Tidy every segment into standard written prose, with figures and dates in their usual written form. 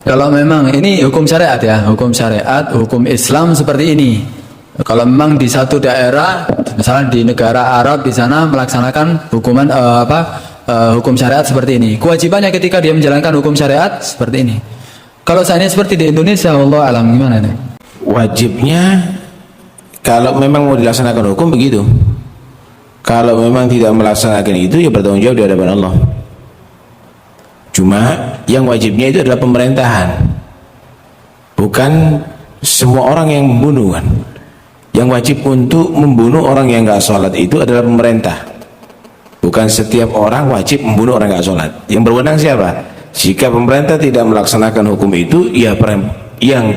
Kalau memang ini hukum syariat ya, hukum syariat, hukum Islam seperti ini. Kalau memang di satu daerah, misalnya di negara Arab di sana melaksanakan hukuman hukum syariat seperti ini. Kewajibannya ketika dia menjalankan hukum syariat seperti ini. Kalau seandainya seperti di Indonesia, Allah alam gimana nih? Wajibnya kalau memang mau dilaksanakan hukum begitu. Kalau memang tidak melaksanakan itu ya bertanggung jawab di hadapan Allah. Cuma yang wajibnya itu adalah pemerintahan, bukan semua orang yang membunuh kan. Yang wajib untuk membunuh orang yang nggak sholat itu adalah pemerintah, bukan setiap orang wajib membunuh orang nggak sholat. Yang berwenang siapa? Jika pemerintah tidak melaksanakan hukum itu, ya yang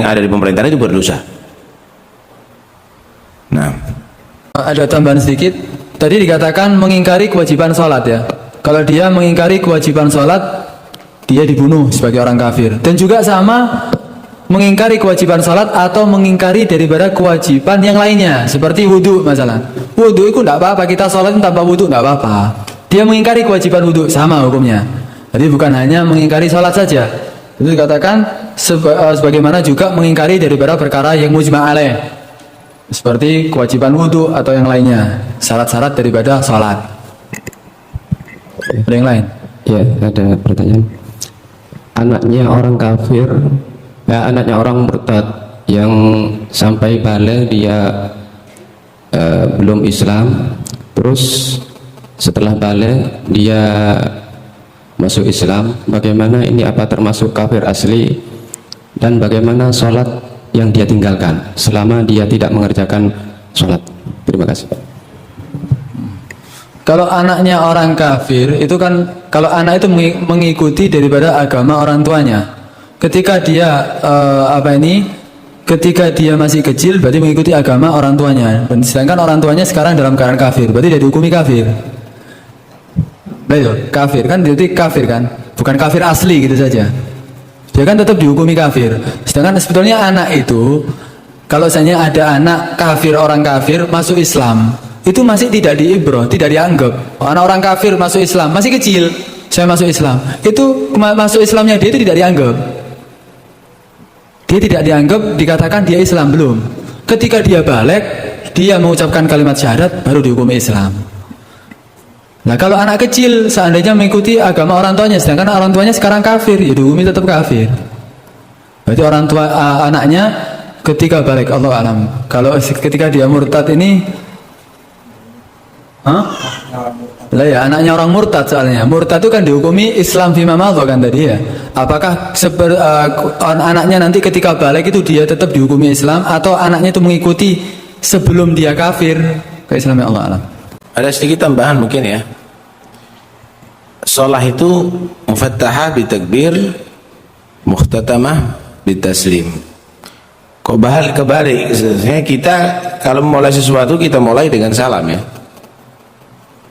ada di pemerintahan itu berdosa. Nah, ada tambahan sedikit. Tadi dikatakan mengingkari kewajiban sholat ya. Kalau dia mengingkari kewajiban sholat, dia dibunuh sebagai orang kafir. Dan juga sama mengingkari kewajiban sholat atau mengingkari daripada kewajiban yang lainnya, seperti wudhu masalah. Wudhu itu tidak apa-apa, kita sholat tanpa wudhu tidak apa-apa. Dia mengingkari kewajiban wudhu, sama hukumnya. Jadi bukan hanya mengingkari sholat saja. Itu dikatakan sebagaimana juga mengingkari daripada perkara yang mujma' alaih, seperti kewajiban wudhu atau yang lainnya, syarat-syarat daripada sholat. Ada yang lain? Ya, ada pertanyaan. Anaknya orang kafir, anaknya orang murtad yang sampai balik dia belum Islam, terus setelah balik dia masuk Islam, bagaimana ini, apa termasuk kafir asli, dan bagaimana sholat yang dia tinggalkan selama dia tidak mengerjakan sholat? Terima kasih. Kalau anaknya orang kafir itu kan, kalau anak itu mengikuti daripada agama orang tuanya. Ketika dia ketika dia masih kecil berarti mengikuti agama orang tuanya. Dan sedangkan orang tuanya sekarang dalam keadaan kafir, berarti dia dihukumi kafir. Betul, kafir kan, berarti kafir kan, bukan kafir asli gitu saja. Dia kan tetap dihukumi kafir. Sedangkan sebetulnya anak itu, kalau misalnya ada anak kafir, orang kafir masuk Islam, itu masih tidak diibroh, tidak dianggap. Anak orang kafir masuk Islam, masih kecil, saya masuk Islam, itu masuk Islamnya dia itu tidak dianggap. Dia tidak dianggap, dikatakan dia Islam belum. Ketika dia balik, dia mengucapkan kalimat syahadat, baru dihukumi Islam. Nah kalau anak kecil seandainya mengikuti agama orang tuanya, sedangkan orang tuanya sekarang kafir, ya dihukumi tetap kafir. Berarti orang tua anaknya ketika balik, Allah alam. Kalau ketika dia murtad ini, lah ya, anaknya orang murtad soalnya. Murtad itu kan dihukumi Islam fima madha kan tadi ya. Apakah anaknya nanti ketika balik itu dia tetap dihukumi Islam, atau anaknya itu mengikuti sebelum dia kafir ke Islam, ya Allah alam. ada sedikit tambahan mungkin ya. Sholat itu mufattahah bitakbir, mukhtatamah bitaslim. Kebalik, sebenarnya kita kalau mulai sesuatu kita mulai dengan salam ya.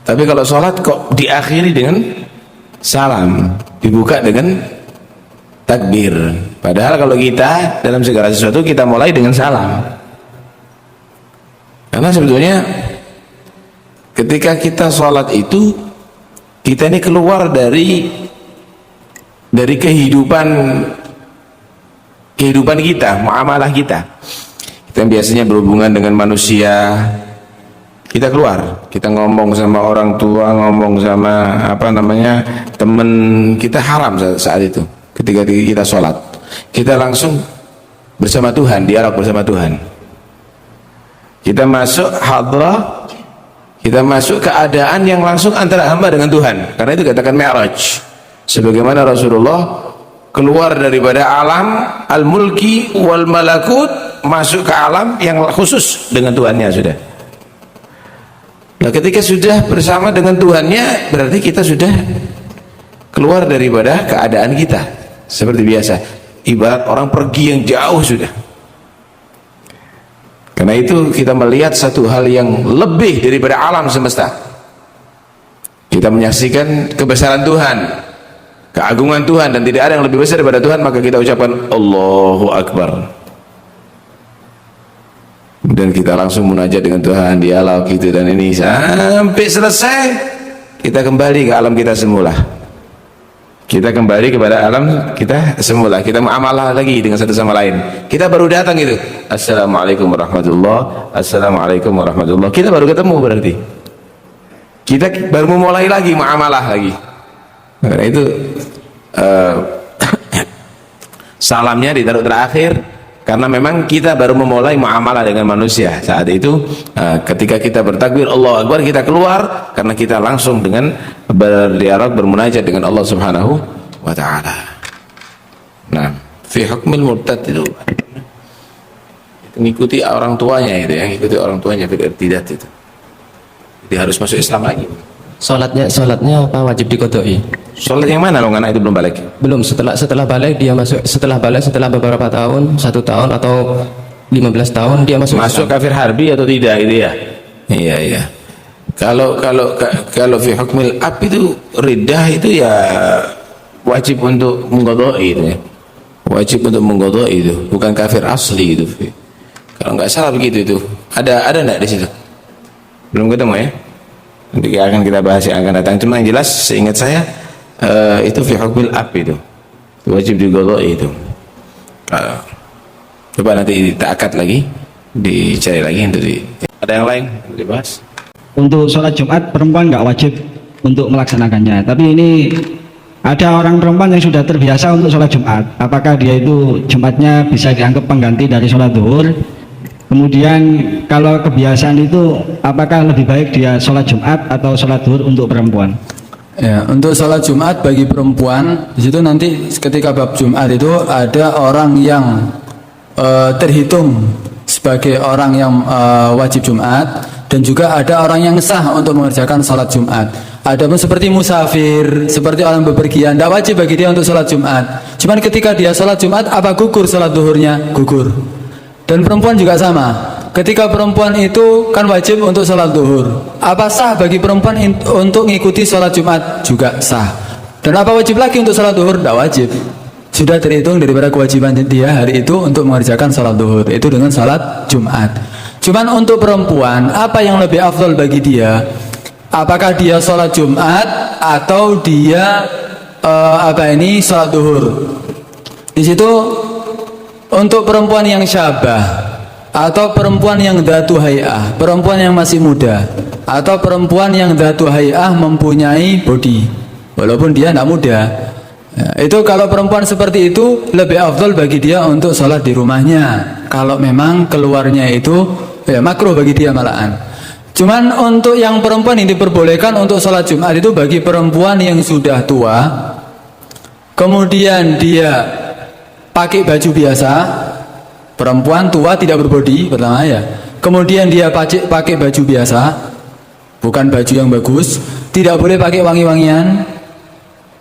Tapi kalau sholat kok diakhiri dengan salam, dibuka dengan takbir. Padahal kalau kita dalam segala sesuatu kita mulai dengan salam. Karena sebetulnya ketika kita sholat itu, kita ini keluar dari kehidupan kita, muamalah kita. Kita biasanya berhubungan dengan manusia, kita keluar, kita ngomong sama orang tua, ngomong sama teman kita, haram saat itu. Ketika kita sholat, kita langsung bersama Tuhan, dialog bersama Tuhan. Kita masuk hadrah, kita masuk keadaan yang langsung antara hamba dengan Tuhan. Karena itu katakan Mi'raj, sebagaimana Rasulullah keluar daripada alam al-mulki wal malakut, masuk ke alam yang khusus dengan Tuhannya sudah. Nah ketika sudah bersama dengan Tuhannya, berarti kita sudah keluar daripada keadaan kita seperti biasa, ibarat orang pergi yang jauh sudah. Karena itu kita melihat satu hal yang lebih daripada alam semesta. Kita menyaksikan kebesaran Tuhan, keagungan Tuhan, dan tidak ada yang lebih besar daripada Tuhan, maka kita ucapkan Allahu Akbar. Dan kita langsung munajat dengan Tuhan, dialog gitu, dan ini sampai selesai kita kembali ke alam kita semula. Kita kembali kepada alam kita semula. Kita muamalah lagi dengan satu sama lain. Kita baru datang gitu. Assalamualaikum warahmatullahi. Assalamualaikum warahmatullahi. Kita baru ketemu berarti. Kita baru memulai lagi muamalah lagi. Karena itu salamnya ditaruh terakhir karena memang kita baru memulai muamalah dengan manusia. Saat itu ketika kita bertakbir Allahu Akbar, kita keluar karena kita langsung dengan berdialog, bermunajat dengan Allah Subhanahu wa taala. Nah, fi hukmil murtad itu mengikuti orang tuanya itu, yang ikuti orang tuanya fil irtidat itu. Dia harus masuk Islam lagi. Sholatnya apa wajib dikodoi? Sholat yang mana lo anak itu belum balik? Belum, setelah balik dia masuk, setelah beberapa tahun, 1 tahun atau 15 tahun dia masuk Islam. Kafir harbi atau tidak itu ya? Iya. Kalau fi hukmil ab itu riddah itu ya wajib untuk mengqadai itu ya. Wajib untuk mengqadai itu, bukan kafir asli itu. Kalau nggak salah begitu itu. Ada enggak di situ? Belum ketemu ya? Nanti akan kita bahas yang akan datang. Cuma yang jelas seingat saya itu fi hukmil ab itu wajib diqadai itu. Coba nanti ditakat lagi, dicari lagi untuk ada yang lain dibahas. Untuk sholat Jumat perempuan nggak wajib untuk melaksanakannya, tapi ini ada orang perempuan yang sudah terbiasa untuk sholat Jumat. Apakah dia itu Jumatnya bisa dianggap pengganti dari sholat zuhur? Kemudian kalau kebiasaan itu apakah lebih baik dia sholat Jumat atau sholat zuhur untuk perempuan? Ya, untuk sholat Jumat bagi perempuan di situ nanti ketika bab Jumat itu ada orang yang terhitung sebagai orang yang wajib Jumat, dan juga ada orang yang sah untuk mengerjakan sholat Jumat. Adapun seperti musafir, seperti orang bepergian, tidak wajib bagi dia untuk sholat Jumat. Cuman ketika dia sholat Jumat, apa gugur sholat zuhurnya? Gugur. Dan perempuan juga sama. Ketika perempuan itu kan wajib untuk sholat zuhur, apa sah bagi perempuan untuk mengikuti sholat Jumat? Juga sah. Dan apa wajib lagi untuk sholat zuhur? Tidak wajib. Sudah terhitung daripada kewajiban dia hari itu untuk mengerjakan sholat zuhur, itu dengan sholat Jumat. Cuman untuk perempuan, apa yang lebih afdal bagi dia? Apakah dia sholat Jumat atau dia sholat zuhur? Di situ untuk perempuan yang syabah atau perempuan yang dhatu hay'ah, perempuan yang masih muda, atau perempuan yang dhatu hay'ah mempunyai body walaupun dia tidak muda, ya, itu kalau perempuan seperti itu lebih afdal bagi dia untuk sholat di rumahnya. Kalau memang keluarnya itu ya makruh bagi dia malahan. Cuman untuk yang perempuan yang diperbolehkan untuk sholat Jumat itu bagi perempuan yang sudah tua, kemudian dia pakai baju biasa. Perempuan tua tidak berbodi pertama ya. Kemudian dia pakai baju biasa, bukan baju yang bagus, tidak boleh pakai wangi-wangian,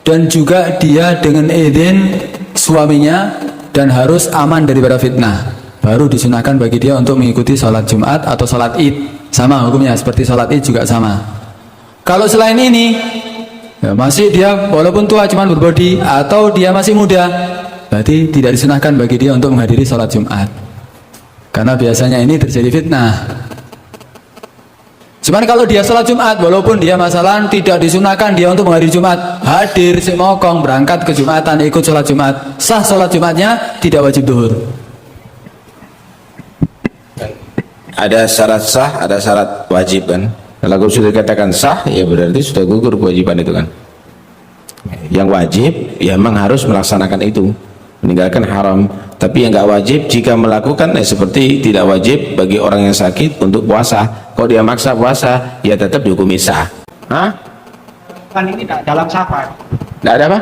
dan juga dia dengan izin suaminya, dan harus aman daripada fitnah. Baru disunahkan bagi dia untuk mengikuti sholat Jumat atau sholat Id. Sama hukumnya seperti sholat Id juga sama. Kalau selain ini ya masih dia walaupun tua cuman berbodi atau dia masih muda, berarti tidak disunahkan bagi dia untuk menghadiri sholat Jumat, karena biasanya ini terjadi fitnah. Cuman kalau dia sholat Jumat walaupun dia masalah tidak disunahkan dia untuk menghadiri Jumat, hadir semokong berangkat ke Jumatan, ikut sholat Jumat, sah sholat Jumatnya, tidak wajib zuhur. Ada syarat sah, ada syarat wajib kan. Kalau sudah dikatakan sah, ya berarti sudah gugur kewajiban itu kan. Yang wajib ya memang harus melaksanakan itu, meninggalkan haram. Tapi yang nggak wajib jika melakukan seperti tidak wajib bagi orang yang sakit untuk puasa. Kalau dia maksa puasa, ya tetap dihukumi sah. Hah? Kan ini tidak dalam safar, Nggak ada apa?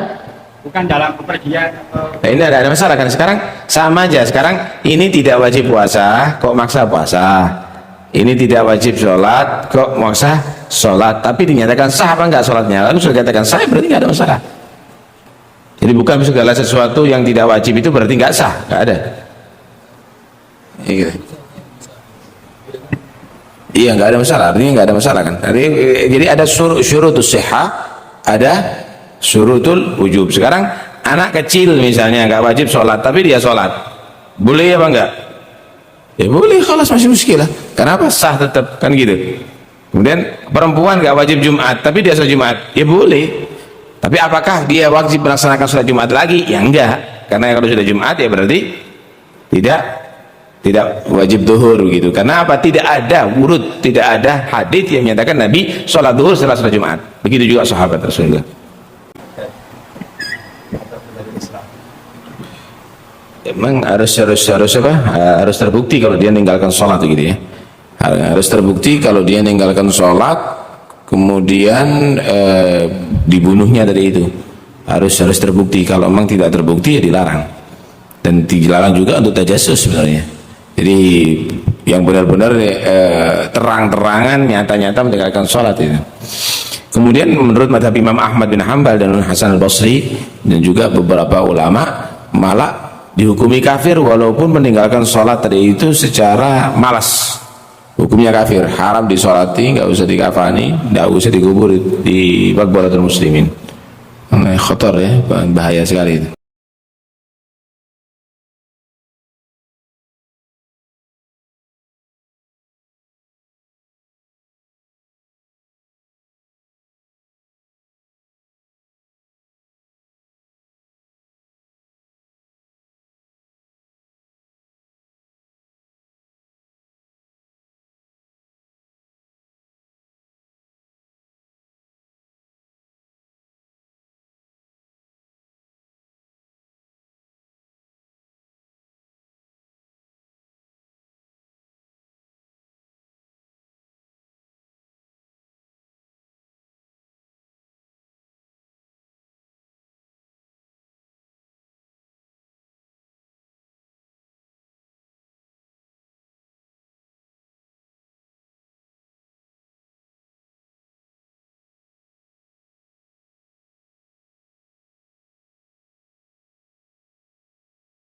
bukan dalam bepergian atau... Nah, ini ada masalah kan sekarang sama aja. Sekarang ini tidak wajib puasa, kok maksa puasa. Ini tidak wajib sholat, kok maksa sholat. Tapi dinyatakan sah apa enggak sholatnya? Lalu sudah dikatakan sah, berarti nggak ada masalah. Jadi bukan segala sesuatu yang tidak wajib itu berarti nggak sah, nggak ada. Iya, nggak ada masalah. Artinya nggak ada masalah kan? Jadi ada syurutus sihah, ada syurutul wujub. Sekarang anak kecil misalnya nggak wajib sholat, tapi dia sholat, boleh apa enggak? Ya boleh, khalas masih muskilah. Kenapa? Sah tetap kan gitu. Kemudian perempuan nggak wajib Jumat, tapi dia sholat Jumat, ya boleh. Tapi apakah dia wajib melaksanakan sholat Jumat lagi? Ya enggak, karena kalau sudah Jumat ya berarti tidak wajib duhur gitu. Karena apa? Tidak ada urut, tidak ada hadits yang menyatakan Nabi sholat duhur setelah sholat Jumat. Begitu juga sahabat Rasulullah. Emang harus apa? Harus terbukti kalau dia meninggalkan sholat gitu ya. Harus terbukti kalau dia meninggalkan sholat kemudian dibunuhnya dari itu. Harus terbukti. Kalau memang tidak terbukti ya dilarang. Dan dilarang juga untuk tajassus sebenarnya. Jadi yang benar-benar terang-terangan nyata-nyata meninggalkan sholat itu. Kemudian menurut madhab Imam Ahmad bin Hanbal dan Hasan al-Basri dan juga beberapa ulama malah dihukumi kafir walaupun meninggalkan sholat tadi itu secara malas. Hukumnya kafir, haram disolati, nggak usah dikafani, nggak usah dikubur di maqbaratul muslimin. Khotor ya, bahaya sekali itu.